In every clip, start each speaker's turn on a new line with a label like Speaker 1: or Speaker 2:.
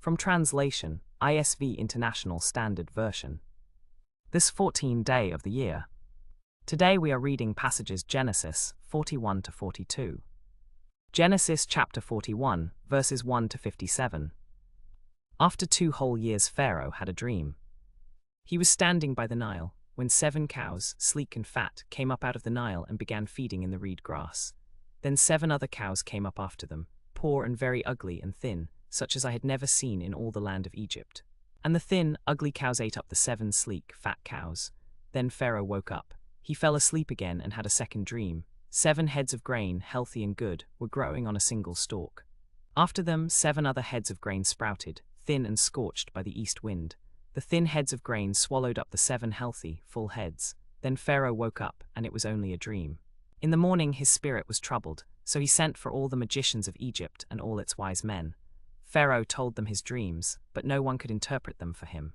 Speaker 1: From translation, ISV International Standard Version. This 14th day of the year. Today we are reading passages Genesis 41 to 42. Genesis chapter 41, verses 1 to 57. After 2 whole years Pharaoh had a dream. He was standing by the Nile, when 7 cows, sleek and fat, came up out of the Nile and began feeding in the reed grass. Then 7 other cows came up after them, poor and very ugly and thin, such as I had never seen in all the land of Egypt. And the thin, ugly cows ate up the 7 sleek, fat cows. Then Pharaoh woke up. He fell asleep again and had a second dream. 7 heads of grain, healthy and good, were growing on a single stalk. After them 7 other heads of grain sprouted, thin and scorched by the east wind. The thin heads of grain swallowed up the 7 healthy, full heads. Then Pharaoh woke up, and it was only a dream. In the morning his spirit was troubled, so he sent for all the magicians of Egypt and all its wise men. Pharaoh told them his dreams, but no one could interpret them for him.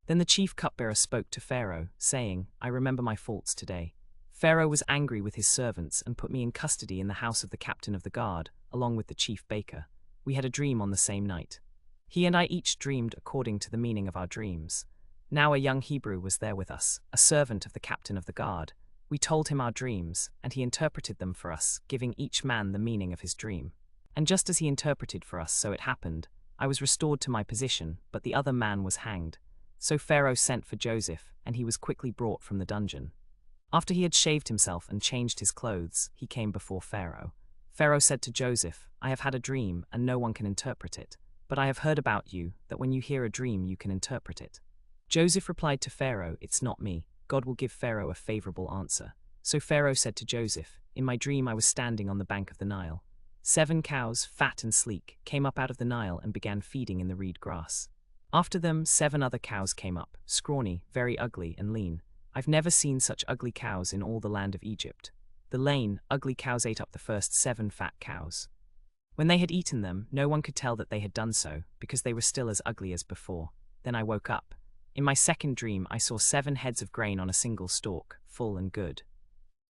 Speaker 1: Then the chief cupbearer spoke to Pharaoh, saying, I remember my faults today. Pharaoh was angry with his servants and put me in custody in the house of the captain of the guard, along with the chief baker. We had a dream on the same night. He and I each dreamed according to the meaning of our dreams. Now a young Hebrew was there with us, a servant of the captain of the guard. We told him our dreams, and he interpreted them for us, giving each man the meaning of his dream. And just as he interpreted for us, so it happened. I was restored to my position, but the other man was hanged. So Pharaoh sent for Joseph, and he was quickly brought from the dungeon. After he had shaved himself and changed his clothes, he came before Pharaoh. Pharaoh said to Joseph, I have had a dream, and no one can interpret it. But I have heard about you, that when you hear a dream you can interpret it. Joseph replied to Pharaoh, It's not me. God will give Pharaoh a favorable answer. So Pharaoh said to Joseph, In my dream I was standing on the bank of the Nile. 7 cows, fat and sleek, came up out of the Nile and began feeding in the reed grass. After them 7 other cows came up, scrawny, very ugly and lean. I've never seen such ugly cows in all the land of Egypt. The lean, ugly cows ate up the first 7 fat cows. When they had eaten them, no one could tell that they had done so, because they were still as ugly as before. Then I woke up. In my second dream I saw 7 heads of grain on a single stalk, full and good.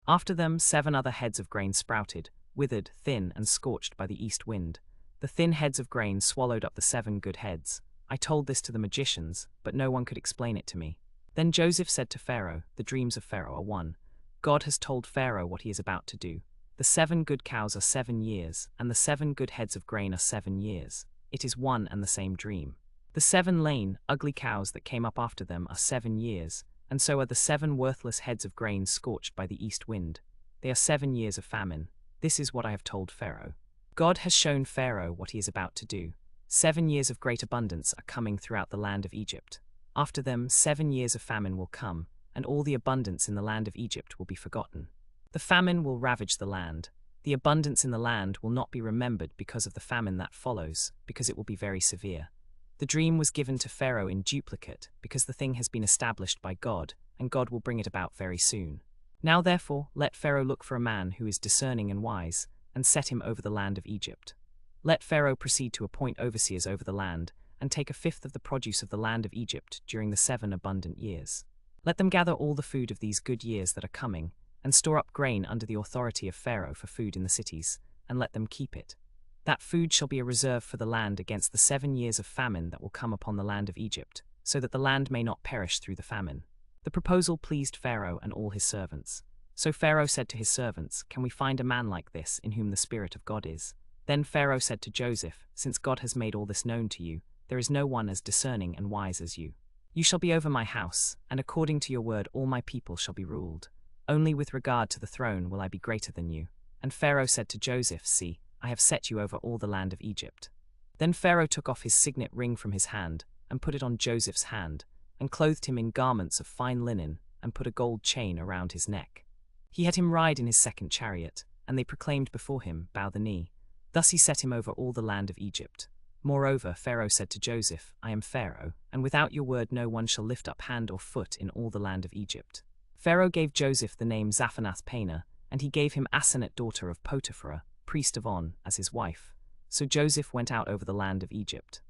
Speaker 1: After them 7 other heads of grain sprouted, withered, thin, and scorched by the east wind. The thin heads of grain swallowed up the 7 good heads. I told this to the magicians, but no one could explain it to me. Then Joseph said to Pharaoh, The dreams of Pharaoh are one. God has told Pharaoh what he is about to do. The 7 good cows are 7 years, and the 7 good heads of grain are 7 years. It is one and the same dream. The 7 lean, ugly cows that came up after them are 7 years, and so are the 7 worthless heads of grain scorched by the east wind. They are 7 years of famine. This is what I have told Pharaoh. God has shown Pharaoh what he is about to do. 7 years of great abundance are coming throughout the land of Egypt. After them 7 years of famine will come, and all the abundance in the land of Egypt will be forgotten. The famine will ravage the land. The abundance in the land will not be remembered because of the famine that follows, because it will be very severe. The dream was given to Pharaoh in duplicate, because the thing has been established by God, and God will bring it about very soon. Now therefore, let Pharaoh look for a man who is discerning and wise, and set him over the land of Egypt. Let Pharaoh proceed to appoint overseers over the land, and take 1/5 of the produce of the land of Egypt during the 7 abundant years. Let them gather all the food of these good years that are coming, and store up grain under the authority of Pharaoh for food in the cities, and let them keep it. That food shall be a reserve for the land against the 7 years of famine that will come upon the land of Egypt, so that the land may not perish through the famine. The proposal pleased Pharaoh and all his servants. So Pharaoh said to his servants, Can we find a man like this, in whom the Spirit of God is? Then Pharaoh said to Joseph, Since God has made all this known to you, there is no one as discerning and wise as you. You shall be over my house, and according to your word all my people shall be ruled. Only with regard to the throne will I be greater than you. And Pharaoh said to Joseph, See, I have set you over all the land of Egypt. Then Pharaoh took off his signet ring from his hand, and put it on Joseph's hand, and clothed him in garments of fine linen, and put a gold chain around his neck. He had him ride in his 2nd chariot, and they proclaimed before him, Bow the knee. Thus he set him over all the land of Egypt. Moreover, Pharaoh said to Joseph, I am Pharaoh, and without your word no one shall lift up hand or foot in all the land of Egypt. Pharaoh gave Joseph the name Zaphanath-Paneah, and he gave him Asenath daughter of Potiphar, priest of On, as his wife. So Joseph went out over the land of Egypt.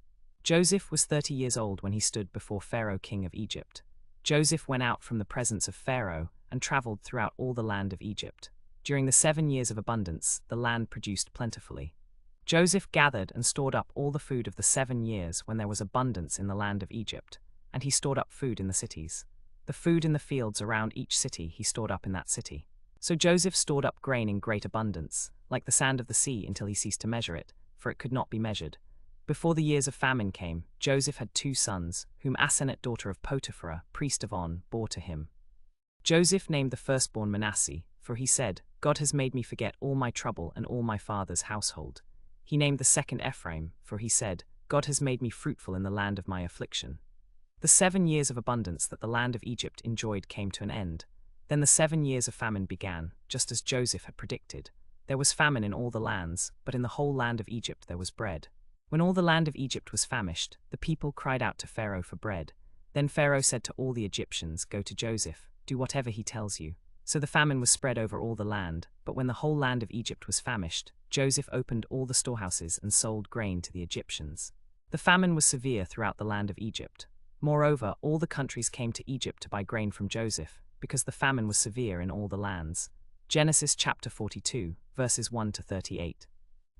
Speaker 1: Joseph was 30 years old when he stood before Pharaoh king of Egypt. Joseph went out from the presence of Pharaoh and traveled throughout all the land of Egypt. During the 7 years of abundance, the land produced plentifully. Joseph gathered and stored up all the food of the 7 years when there was abundance in the land of Egypt, and he stored up food in the cities. The food in the fields around each city he stored up in that city. So Joseph stored up grain in great abundance, like the sand of the sea, until he ceased to measure it, for it could not be measured. Before the years of famine came, Joseph had 2 sons, whom Asenath, daughter of Potiphar, priest of On, bore to him. Joseph named the firstborn Manasseh, for he said, God has made me forget all my trouble and all my father's household. He named the second Ephraim, for he said, God has made me fruitful in the land of my affliction. The 7 years of abundance that the land of Egypt enjoyed came to an end. Then the 7 years of famine began, just as Joseph had predicted. There was famine in all the lands, but in the whole land of Egypt there was bread. When all the land of Egypt was famished, the people cried out to Pharaoh for bread. Then Pharaoh said to all the Egyptians, Go to Joseph, do whatever he tells you. So the famine was spread over all the land, but when the whole land of Egypt was famished, Joseph opened all the storehouses and sold grain to the Egyptians. The famine was severe throughout the land of Egypt. Moreover, all the countries came to Egypt to buy grain from Joseph, because the famine was severe in all the lands. Genesis chapter 42, verses 1 to 38.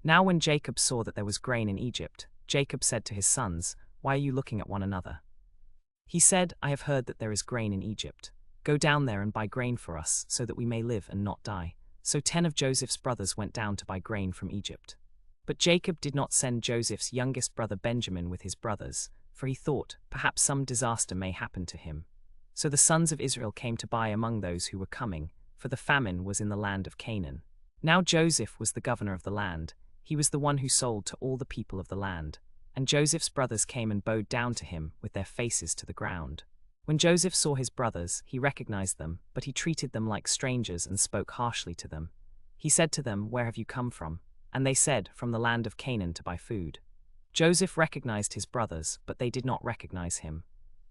Speaker 1: Now when Jacob saw that there was grain in Egypt, Jacob said to his sons, Why are you looking at one another? He said, I have heard that there is grain in Egypt. Go down there and buy grain for us, so that we may live and not die. So 10 of Joseph's brothers went down to buy grain from Egypt. But Jacob did not send Joseph's youngest brother Benjamin with his brothers, for he thought, perhaps some disaster may happen to him. So the sons of Israel came to buy among those who were coming, for the famine was in the land of Canaan. Now Joseph was the governor of the land. He was the one who sold to all the people of the land. And Joseph's brothers came and bowed down to him with their faces to the ground. When Joseph saw his brothers, he recognized them, but he treated them like strangers and spoke harshly to them. He said to them, Where have you come from? And they said, From the land of Canaan to buy food. Joseph recognized his brothers, but they did not recognize him.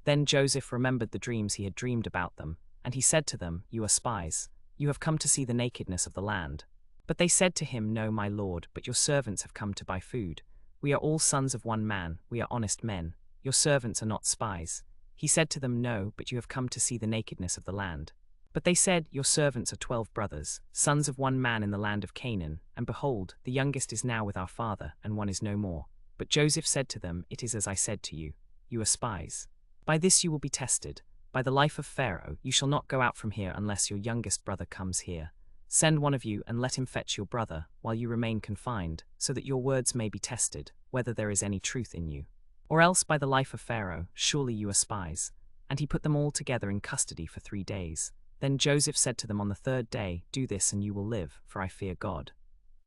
Speaker 1: Then Joseph remembered the dreams he had dreamed about them, and he said to them, You are spies. You have come to see the nakedness of the land. But they said to him, No, my lord, but your servants have come to buy food. We are all sons of one man, we are honest men. Your servants are not spies. He said to them, No, but you have come to see the nakedness of the land. But they said, Your servants are 12 brothers, sons of one man in the land of Canaan, and behold, the youngest is now with our father, and one is no more. But Joseph said to them, It is as I said to you, you are spies. By this you will be tested. By the life of Pharaoh, you shall not go out from here unless your youngest brother comes here. Send one of you and let him fetch your brother, while you remain confined, so that your words may be tested, whether there is any truth in you. Or else by the life of Pharaoh, surely you are spies. And he put them all together in custody for 3 days. Then Joseph said to them on the 3rd day, Do this and you will live, for I fear God.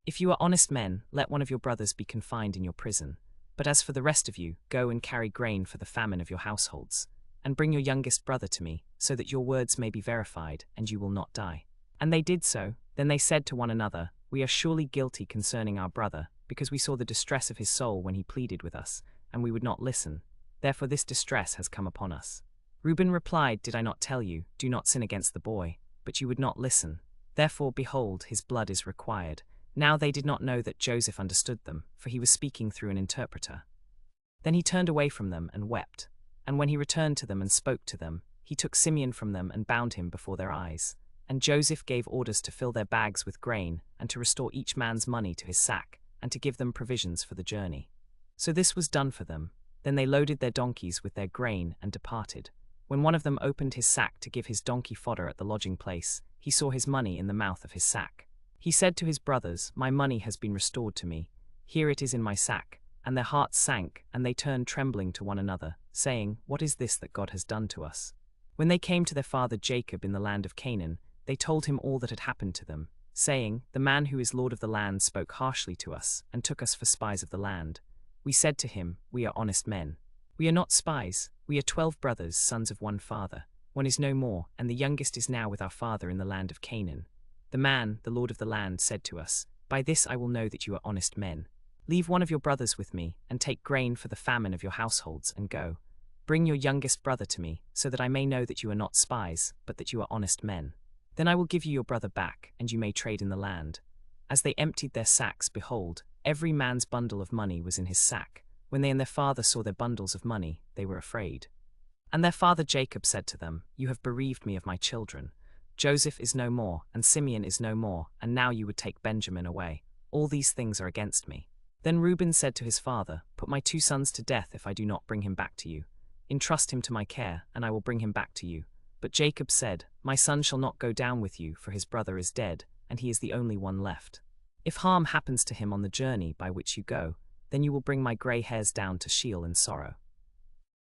Speaker 1: If you are honest men, let one of your brothers be confined in your prison. But as for the rest of you, go and carry grain for the famine of your households. And bring your youngest brother to me, so that your words may be verified, and you will not die. And they did so. Then they said to one another, We are surely guilty concerning our brother, because we saw the distress of his soul when he pleaded with us, and we would not listen. Therefore this distress has come upon us. Reuben replied, Did I not tell you, do not sin against the boy? But you would not listen. Therefore, behold, his blood is required. Now they did not know that Joseph understood them, for he was speaking through an interpreter. Then he turned away from them and wept. And when he returned to them and spoke to them, he took Simeon from them and bound him before their eyes. And Joseph gave orders to fill their bags with grain, and to restore each man's money to his sack, and to give them provisions for the journey. So this was done for them. Then they loaded their donkeys with their grain and departed. When one of them opened his sack to give his donkey fodder at the lodging place, he saw his money in the mouth of his sack. He said to his brothers, My money has been restored to me. Here it is in my sack. And their hearts sank, and they turned trembling to one another, saying, What is this that God has done to us? When they came to their father Jacob in the land of Canaan, they told him all that had happened to them, saying, The man who is lord of the land spoke harshly to us, and took us for spies of the land. We said to him, We are honest men. We are not spies. We are 12 brothers, sons of one father. One is no more, and the youngest is now with our father in the land of Canaan. The man, the lord of the land, said to us, By this I will know that you are honest men. Leave one of your brothers with me, and take grain for the famine of your households, and go. Bring your youngest brother to me, so that I may know that you are not spies, but that you are honest men. Then I will give you your brother back, and you may trade in the land. As they emptied their sacks, behold, every man's bundle of money was in his sack. When they and their father saw their bundles of money, they were afraid. And their father Jacob said to them, You have bereaved me of my children. Joseph is no more, and Simeon is no more, and now you would take Benjamin away. All these things are against me. Then Reuben said to his father, "Put my 2 sons to death if I do not bring him back to you. Entrust him to my care, and I will bring him back to you." But Jacob said, "My son shall not go down with you, for his brother is dead, and he is the only one left. If harm happens to him on the journey by which you go, then you will bring my grey hairs down to Sheol in sorrow."